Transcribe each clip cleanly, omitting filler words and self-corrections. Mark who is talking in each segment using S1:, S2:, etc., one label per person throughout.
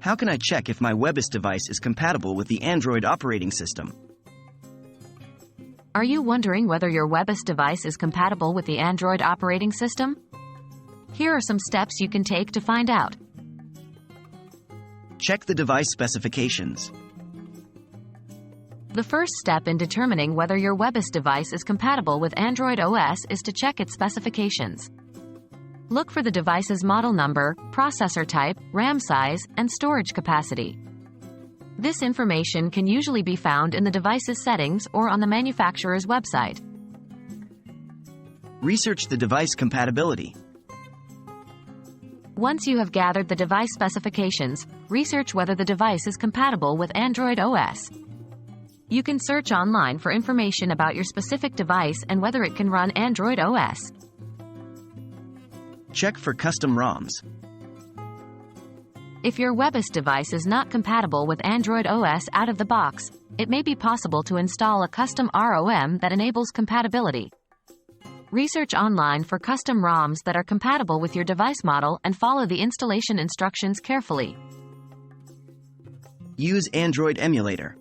S1: How can I check if my WebOS device is compatible with the Android operating system?
S2: Are you wondering whether your WebOS device is compatible with the Android operating system? Here are some steps you can take to find out.
S1: Check the device specifications.
S2: The first step in determining whether your WebOS device is compatible with Android OS is to check its specifications. Look for the device's model number, processor type, RAM size, and storage capacity. This information can usually be found in the device's settings or on the manufacturer's website.
S1: Research the device compatibility.
S2: Once you have gathered the device specifications, research whether the device is compatible with Android OS. You can search online for information about your specific device and whether it can run Android OS.
S1: Check for custom ROMs.
S2: If your WebOS device is not compatible with Android OS out of the box, it may be possible to install a custom ROM that enables compatibility. Research online for custom ROMs that are compatible with your device model and follow the installation instructions carefully.
S1: Use Android Emulator.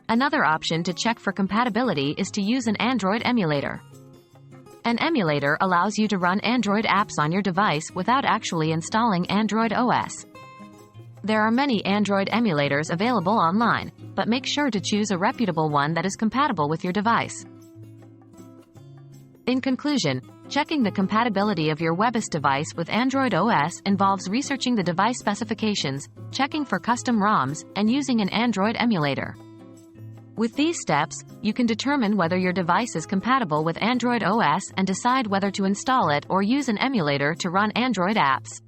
S2: Another option to check for compatibility is to use an Android emulator. An emulator allows you to run Android apps on your device without actually installing Android OS. There are many Android emulators available online, but make sure to choose a reputable one that is compatible with your device. In conclusion, checking the compatibility of your WebOS device with Android OS involves researching the device specifications, checking for custom ROMs, and using an Android emulator. With these steps, you can determine whether your device is compatible with Android OS and decide whether to install it or use an emulator to run Android apps.